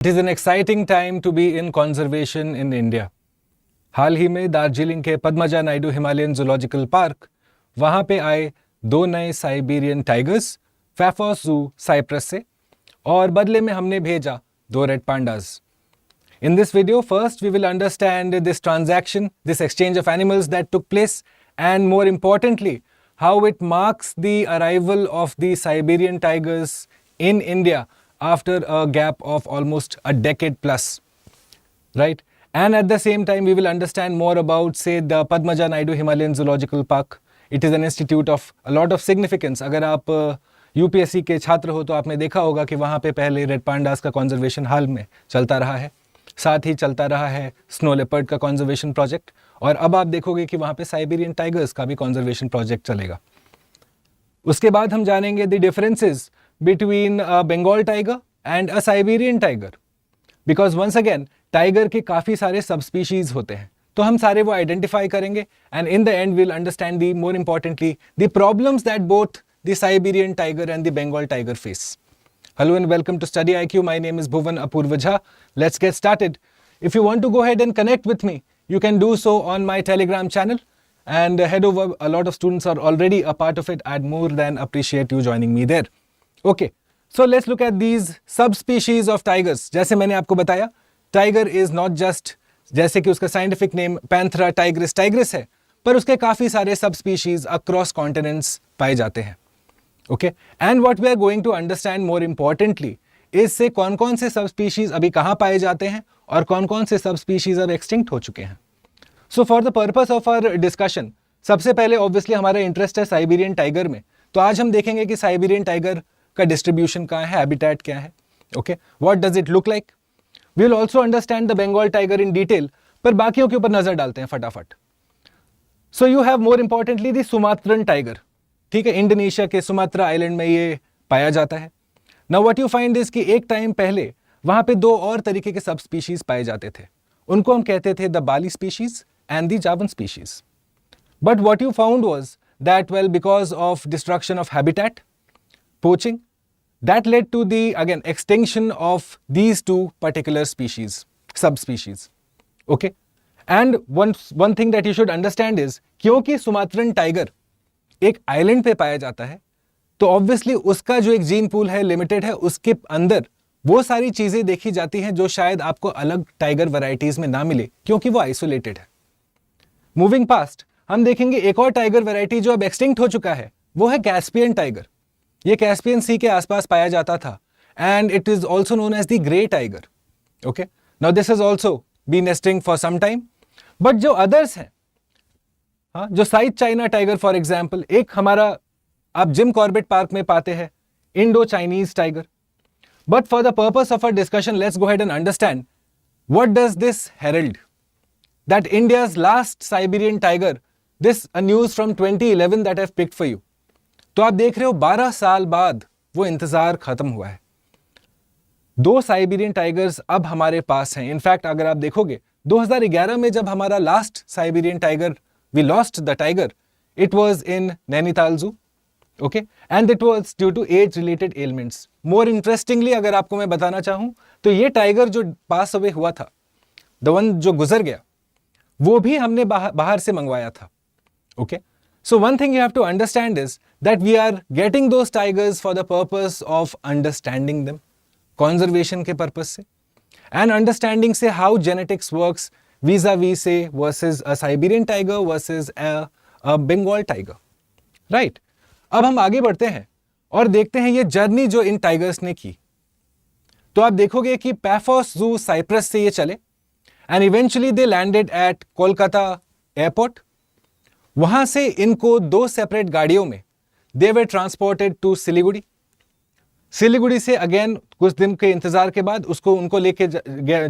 It is an exciting time to be in conservation in India. हाल ही में दार्जिलिंग के Padmaja Naidu Himalayan zoological park वहाँ पे आए दो नए साइबेरियन टाइगर्स पैफोस जू साइप्रस से और बदले में हमने भेजा दो red pandas. In this video, first we will understand this transaction, this exchange of animals that took place, and more importantly, how it marks the arrival of the Siberian tigers in India after a gap of almost a decade plus, right? And at the same time, we will understand more about, say, the Padmaja Naidu Himalayan Zoological Park. It is an institute of a lot of significance. अगर आप UPSC के छात्र हो तो आपने देखा होगा कि वहाँ पे पहले रेड पांडास का कॉन्जर्वेशन हाल में चलता रहा है, साथ ही चलता रहा है स्नो लेपर्ड का कॉन्जर्वेशन प्रोजेक्ट, और अब आप देखोगे कि वहाँ पे साइबेरियन टाइगर्स का भी कॉन्जर्वेशन प्रोजेक्ट चलेगा. उसके बाद हम जानेंगे the differences between a Bengal tiger and a Siberian tiger, because once again tiger के काफ़ी सारे सब स्पीशीज होते हैं, तो हम सारे वो आइडेंटिफाई करेंगे and in the end will understand the more importantly the problems that both the Siberian tiger and the Bengal tiger face. Hello and welcome to Study IQ. My name is Bhuvan Apurva Jha. Let's get started. If you want to go ahead and connect with me, you can do so on my Telegram channel and head over. A lot of students are already a part of it. I'd more than appreciate you joining me there. Okay, so let's look at these subspecies of tigers. जैसे मैंने आपको बताया, tiger is not just जैसे कि उसका scientific name Panthera tigris tigris है, पर उसके काफ़ी सारे subspecies across continents पाए जाते हैं. Okay, and what we are going to understand more importantly is से कौन कौन से सब स्पीशीज अभी कहाँ पाए जाते हैं और कौन कौन से सब स्पीशीज अब एक्सटिंक्ट हो चुके हैं. So for the purpose of our discussion, सबसे पहले ऑब्वियसली हमारा इंटरेस्ट है साइबेरियन टाइगर में, तो आज हम देखेंगे कि साइबेरियन टाइगर का डिस्ट्रीब्यूशन कहाँ है, हैबिटेट क्या है, okay, what does it look like. We will also understand the Bengal tiger in detail, पर बाकियों के ऊपर नजर डालते हैं फटाफट. So you have more importantly the Sumatran tiger. ठीक है, इंडोनेशिया के सुमात्रा आइलैंड में ये पाया जाता है. Now what you find is कि एक टाइम पहले वहां पे दो और तरीके के सब स्पीशीज पाए जाते थे. उनको हम कहते थे the Bali species and the Javan species. But what you found was that well because of destruction of habitat, poaching, that led to the again extinction of these two particular species, sub species. Okay, and one thing that you should understand is क्योंकि Sumatran tiger एक island पे पाया जाता है, तो obviously उसका जो एक जीन पूल है लिमिटेड है, उसके अंदर वो सारी चीजें देखी जाती हैं जो शायद आपको अलग टाइगर वैरायटीज में ना मिले क्योंकि वो आइसोलेटेड है. मूविंग पास्ट हम देखेंगे एक और टाइगर वैरायटी जो अब एक्सटिंक्ट हो चुका है, वो है कैस्पियन टाइगर. ये कैस्पियन सी के आसपास पाया जाता था and it is also known as the grey tiger. Okay, now this is also been extinct for some time, but जो अदर्स हैं, हाँ, जो south China tiger for example, एक हमारा आप जिम कॉर्बेट पार्क में पाते हैं Indo Chinese tiger. But for the purpose of our discussion let's go ahead and understand what does this herald that India's last Siberian tiger, this a news from 2011 that I have picked for you. तो आप देख रहे हो 12 साल बाद वो इंतजार खत्म हुआ है. दो साइबेरियन टाइगर्स अब हमारे पास हैं. इनफैक्ट अगर आप देखोगे 2011 में जब हमारा last Siberian tiger, we lost the tiger, it was in Nainital Zoo, okay, and it was due to age related ailments. More interestingly अगर आपको मैं बताना चाहूं तो ये टाइगर जो पास अवे हुआ था, the one जो गुजर गया, वो भी हमने बाहर से मंगवाया था. okay, so one thing you have to understand is that we are getting those tigers for the purpose of understanding them, conservation के purpose से, and understanding से how genetics works vis-a-vis say versus a Siberian tiger versus a Bengal tiger, right? अब हम आगे बढ़ते हैं और देखते हैं ये जर्नी जो इन टाइगर्स ने की. तो आप देखोगे कि पैफोस जू साइप्रस से ये चले and eventually they landed eight Kolkata airport. वहां से इनको दो सेपरेट गाड़ियों में दे वर ट्रांसपोर्टेड टू सिलीगुड़ी. सिलीगुड़ी से अगेन कुछ दिन के इंतजार के बाद उनको लेके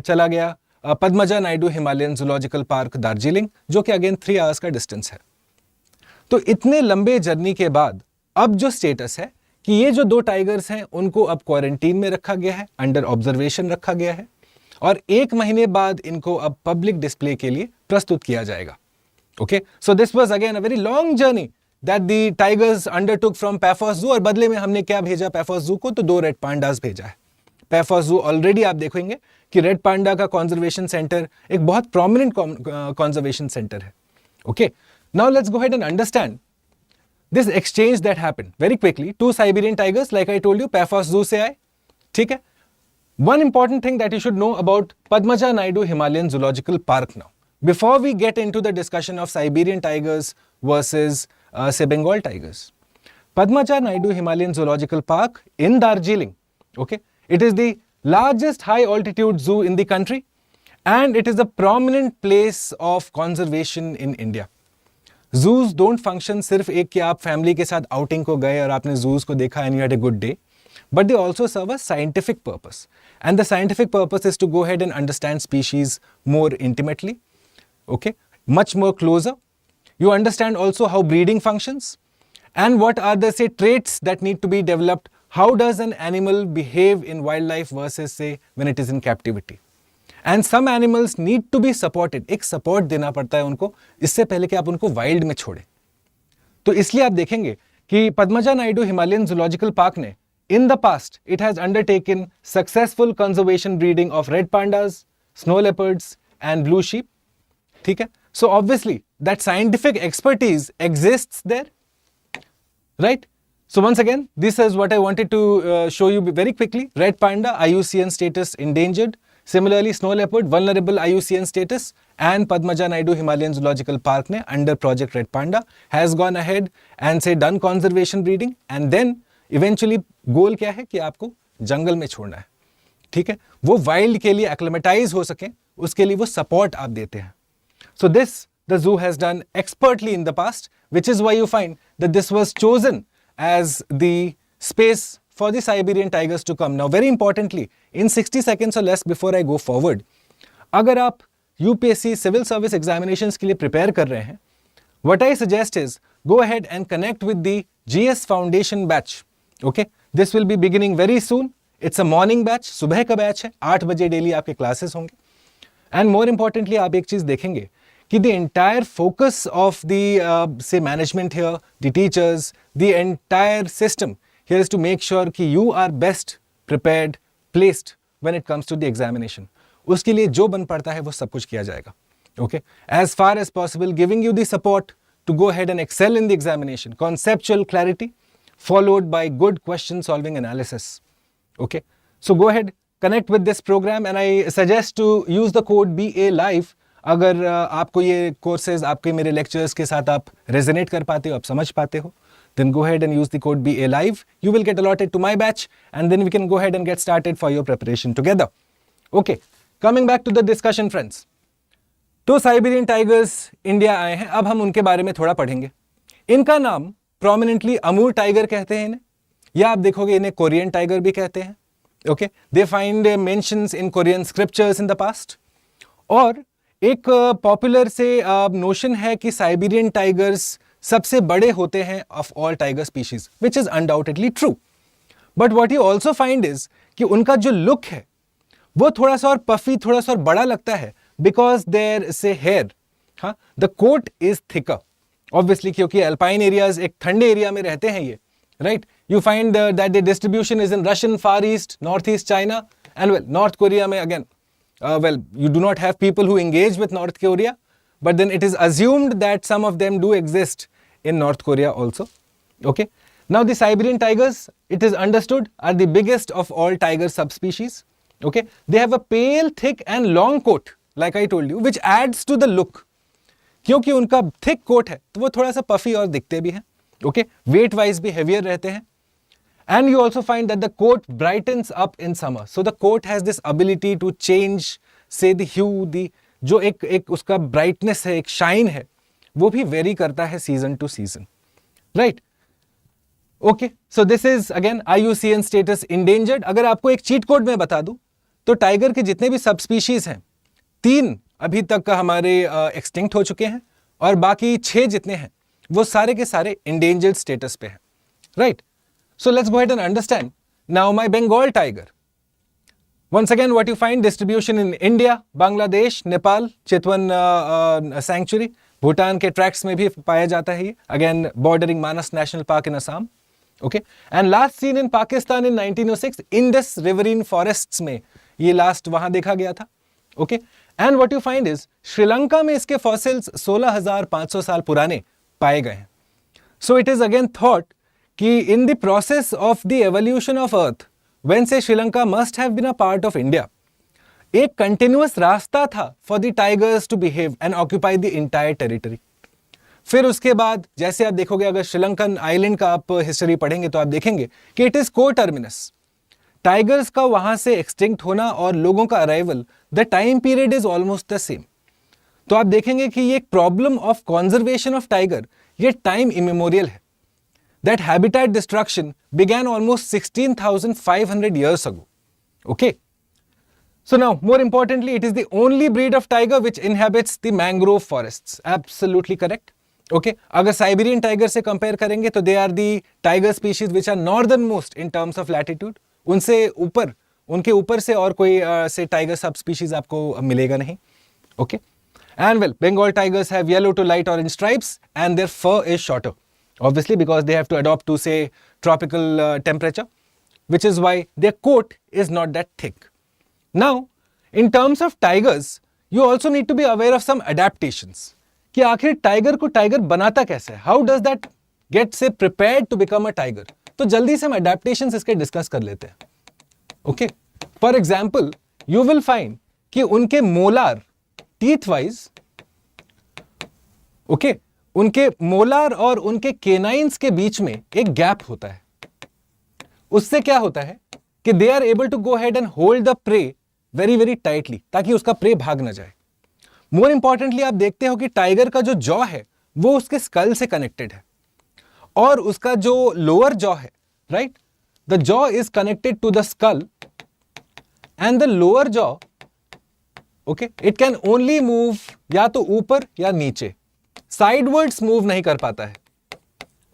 चला गया Padmaja Naidu Himalayan zoological park Darjeeling, जो कि अगेन 3 आवर्स का डिस्टेंस है. तो इतने लंबे जर्नी के बाद अब जो स्टेटस है कि ये जो दो टाइगर्स हैं उनको अब क्वारंटीन में रखा गया है, अंडर ऑब्जर्वेशन रखा गया है, और 1 महीने बाद इनको अब पब्लिक डिस्प्ले के लिए प्रस्तुत किया जाएगा. Okay, so this was again a very long journey that the tigers undertook from Paphos zoo, और बदले में हमने क्या भेजा पैफोस जू को, तो 2 रेड पांडास भेजा है. पैफॉस जू ऑलरेडी आप देखेंगे कि रेड पांडा का कंजर्वेशन सेंटर एक बहुत प्रोमिनेंट कंजर्वेशन सेंटर है. Okay, now let's go ahead and understand this exchange that happened very quickly. 2 Siberian tigers, like I told you, Paphos zoo से आए. ठीक है. One important thing that you should know about Padmaja Naidu Himalayan Zoological Park now, before we get into the discussion of Siberian tigers versus say Bengal tigers. Padmaja Naidu Himalayan Zoological Park in Darjeeling, okay, it is the largest high altitude zoo in the country and it is a prominent place of conservation in India. Zoos don't function सिर्फ एक कि आप family के साथ outing को गए और आपने zoos को देखा and you had a good day. But they also serve a scientific purpose. And the scientific purpose is to go ahead and understand species more intimately, okay, much more closer. You understand also how breeding functions and what are the, say, traits that need to be developed. How does an animal behave in wildlife versus, say, when it is in captivity? And some animals need to be supported. एक support देना पड़ता है उनको इससे पहले कि आप उनको wild में छोड़ें. तो इसलिए आप देखेंगे कि Padmaja Naidu Himalayan zoological park ने in the past, it has undertaken successful conservation breeding of red pandas, snow leopards, and blue sheep. ठीक है? So obviously, that scientific expertise exists there, right? So once again, this is what I wanted to show you very quickly. Red panda, IUCN status endangered. Similarly, snow leopard, vulnerable IUCN status. And Padmaja Naidu Himalayan Zoological Park ne, under Project Red Panda, has gone ahead and say done conservation breeding, and then eventually goal क्या है कि आपको जंगल में छोड़ना है. ठीक है, वो वाइल्ड के लिए एक्लेमेटाइज हो सके उसके लिए वो सपोर्ट आप देते हैं. So this the zoo has done expertly in the past, which is why you find that this was chosen as the space for the Siberian tigers to come. Now very importantly, in 60 seconds और less before I go forward, अगर आप UPSC civil service examinations के लिए prepare कर रहे हैं, what I suggest is go ahead and connect with the GS foundation batch. Okay, this will be beginning very soon. It's a morning batch, सुबह का batch है, 8 बजे डेली आपके क्लासेस होंगे. And more importantly, आप एक चीज देखेंगे कि the entire focus of the say management here, the teachers, the entire system here is to make sure कि you are best prepared, placed when it comes to the examination. उसके लिए जो बन पड़ता है वो सब कुछ किया जाएगा. Okay, as far as possible, giving you the support to go ahead and excel in the examination, conceptual clarity, followed by good question solving analysis. Okay, so go ahead, connect with this program and I suggest to use the code BA Live. अगर आपको ये courses, आपके मेरे lectures के साथ आप resonate कर पाते हो, आप समझ पाते हो, then go ahead and use the code BA Live. You will get allotted to my batch and then we can go ahead and get started for your preparation together. Okay, coming back to the discussion friends. तो Siberian tigers India आए हैं, अब हम उनके बारे में थोड़ा पढ़ेंगे. इनका नाम प्रोमिनेंटली अमूर टाइगर कहते हैं इन्हें, या आप देखोगे इन्हें कोरियन टाइगर भी कहते हैं. Okay, they find mentions in Korean scriptures in the past. और एक पॉपुलर से नोशन है कि साइबेरियन टाइगर्स सबसे बड़े होते हैं of all tiger species, which is undoubtedly true. But what you also find is कि उनका जो लुक है वो थोड़ा सा और पफी, थोड़ा सा और बड़ा लगता है, बिकॉज देयर से हेयर, हाँ, the coat is thicker. Obviously क्योंकि अल्पाइन एरियाज, एक ठंडे एरिया में रहते हैं ये, right. You find that the distribution is in Russian Far East, North East China, and well North Korea में again, well you do not have people who engage with North Korea, but then it is assumed that some of them do exist in North Korea also. Okay. Now the Siberian tigers, it is understood, are the biggest of all tiger subspecies. Okay. They have a pale, thick and long coat, like I told you, which adds to the look. क्योंकि उनका thick coat है तो वो थोड़ा सा puffy और दिखते भी हैं. Okay. Weight wise भी heavier रहते हैं. And you also find that the coat brightens up in summer. So the coat has this ability to change, say the hue, जो एक उसका ब्राइटनेस है, एक शाइन है, वो भी वेरी करता है season two season, right. Okay, so this is again IUCN status endangered. अगर आपको एक चीट कोड में बता दूं तो टाइगर के जितने भी सब स्पीशीज हैं, 3 अभी तक हमारे एक्सटिंक्ट हो चुके हैं और बाकी 6 जितने हैं वो सारे के सारे इंडेंजर्ड स्टेटस पे हैं, right. So let's go ahead and understand now my Bengal tiger. Once again, what you find distribution in India, Bangladesh, Nepal, Chitwan sanctuary, Bhutan के tracts में भी पाया जाता है ये. Again, bordering Manas National Park in Assam. Okay, and last seen in Pakistan in 1906 Indus riverine forests में ये last वहां देखा गया था. Okay, and what you find is Sri Lanka में इसके fossils 16,500 साल पुराने पाए गए हैं. So it is again thought कि in the process of the evolution of Earth, when say Sri Lanka must have been a part of India, एक continuous रास्ता था for the tigers to behave and occupy the entire territory. फिर उसके बाद जैसे आप देखोगे, अगर श्रीलंकन आइलैंड का आप हिस्ट्री पढ़ेंगे तो आप देखेंगे कि इट इज को टर्मिनस. टाइगर्स का वहां से एक्सटिंक्ट होना और लोगों का arrival, the time period is almost the same. तो आप देखेंगे कि ये एक problem of conservation of tiger ये टाइम इमेमोरियल है. That habitat destruction began almost 16,500 years ago. Okay. So now, more importantly, it is the only breed of tiger which inhabits the mangrove forests. Absolutely correct. Okay, अगर Siberian tiger से compare करेंगे तो they are the tiger species which are northern most in terms of latitude. उनसे ऊपर, उनके ऊपर से और कोई से टाइगर सब स्पीशीज आपको मिलेगा नहीं. Okay, and well, Bengal tigers have yellow to light orange stripes and their fur is shorter, obviously because they have to adopt to say tropical temperature, which is why their coat is not that thick. Now, in terms of tigers, you also need to be aware of some adaptations. कि आखिर tiger को tiger बनाता कैसे है? How does that get so prepared to become a tiger? तो जल्दी से हम एडेप्टेशंस इसके डिस्कस कर लेते हैं. Okay, for example you will find कि उनके मोलार टीथ वाइज, ओके, उनके मोलार और उनके केनाइंस के बीच में एक गैप होता है. उससे क्या होता है कि they are able to go head and hold the prey very very tightly, ताकि उसका प्रे भाग ना जाए. मोर इंपॉर्टेंटली आप देखते हो कि टाइगर का जो जॉ है वो उसके स्कल से कनेक्टेड है, और उसका जो लोअर जॉ है, right, the jaw is connected to the skull and the lower jaw, okay, it can only move या तो ऊपर या नीचे, साइडवर्ड्स मूव नहीं कर पाता है.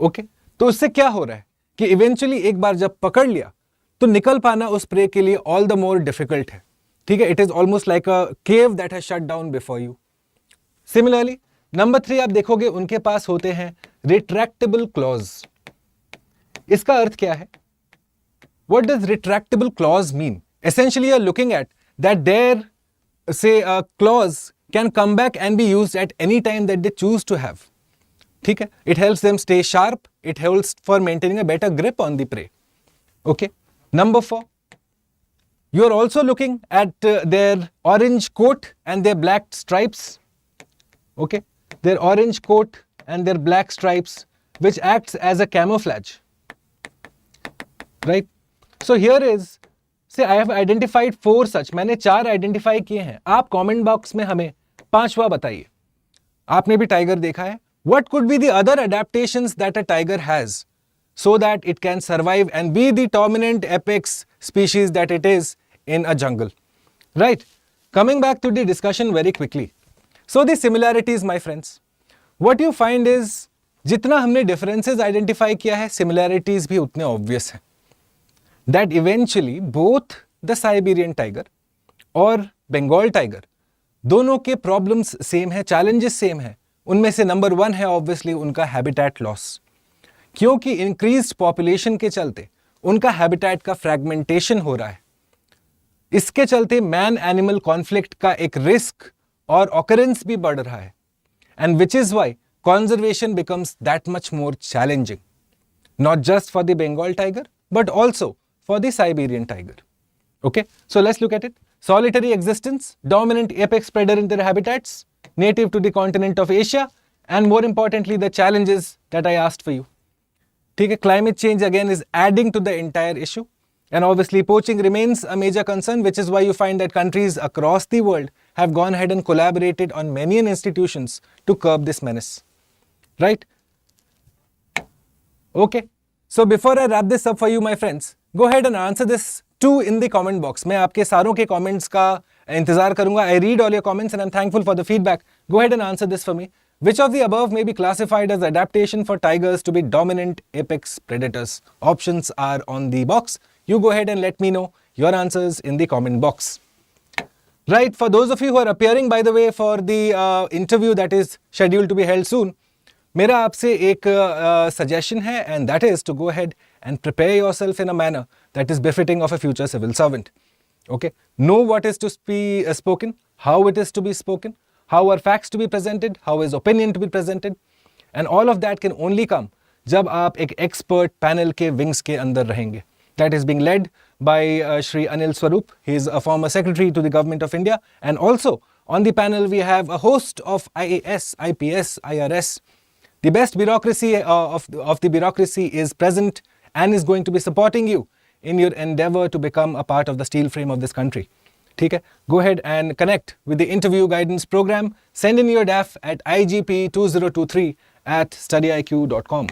ओके, तो उससे क्या हो रहा है कि इवेंचुअली एक बार जब पकड़ लिया तो निकल पाना उस प्रे के लिए ऑल द मोर डिफिकल्ट है. ठीक है, it is almost like a cave that has shut down before you. Similarly number 3 आप देखोगे उनके पास होते हैं रिट्रैक्टेबल क्लॉज. इसका अर्थ क्या है? What does retractable claws mean? Essentially you are looking at that their say claws can come back and be used at any time that they choose to have. ठीक है, it helps them stay sharp, it helps for maintaining a better grip on the prey. Okay, number 4, you are also looking at their orange coat and their black stripes. Okay, their orange coat and their black stripes which acts as a camouflage, right? So here is, say I have identified 4 such. मैंने 4 identify किए हैं. आप comment box में हमें 5वां बताइए. आपने भी टाइगर देखा है. What could be the other adaptations that a tiger has so that it can survive and be the dominant apex species that it is in a jungle? Right? Coming back to the discussion very quickly. So the similarities, my friends. What you find is जितना हमने differences identify किया है, similarities भी उतने obvious हैं. That eventually both the Siberian tiger और Bengal tiger दोनों के प्रॉब्लम्स सेम है, चैलेंजेस सेम है. उनमें से नंबर 1 है ऑब्वियसली उनका हैबिटेट लॉस, क्योंकि इंक्रीज्ड पॉपुलेशन के चलते उनका हैबिटेट का फ्रैगमेंटेशन हो रहा है. इसके चलते मैन एनिमल कॉन्फ्लिक्ट का एक रिस्क और ऑकरेंस भी बढ़ रहा है, and which is why conservation becomes that much more challenging, not just for the Bengal tiger but also for the Siberian tiger. Okay, so let's look at it. Solitary existence, dominant apex predator in their habitats, native to the continent of Asia, and more importantly the challenges that I asked for you. Okay, climate change again is adding to the entire issue, and obviously poaching remains a major concern, which is why you find that countries across the world have gone ahead and collaborated on many institutions to curb this menace. Right? Okay, so before I wrap this up for you, my friends, go ahead and answer this too in the comment box. मैं आपके सारों के comments का इंतजार करूंगा. I read all your comments and I'm thankful for the feedback. Go ahead and answer this for me. Which of the above may be classified as adaptation for tigers to be dominant apex predators? Options are on the box. You go ahead and let me know your answers in the comment box. Right, for those of you who are appearing by the way for the interview that is scheduled to be held soon, मेरा आपसे एक suggestion है, and that is to go ahead and prepare yourself in a manner that is befitting of a future civil servant. Okay, know what is to be spoken, how it is to be spoken, how are facts to be presented, how is opinion to be presented, and all of that can only come जब आप एक expert panel के wings के अंदर रहेंगे. That is being led by Shri Anil Swarup. He is a former secretary to the government of India, and also on the panel we have a host of IAS, IPS, IRS. The best bureaucracy of the bureaucracy is present and is going to be supporting you in your endeavor to become a part of the steel frame of this country. ठीक है? Go ahead and connect with the interview guidance program. Send in your DAF at igp2023@studyiq.com.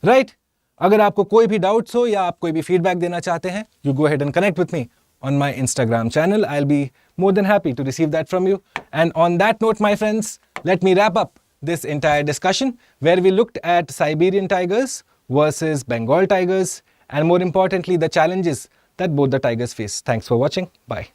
Right? अगर आपको कोई भी doubts हो या आप कोई भी फीडबैक देना चाहते हैं, you go ahead and connect with me on my Instagram channel. I'll be more than happy to receive that from you. And on that note, my friends, let me wrap up this entire discussion where we looked at Siberian tigers versus Bengal tigers, and more importantly, the challenges that both the tigers face. Thanks for watching. Bye.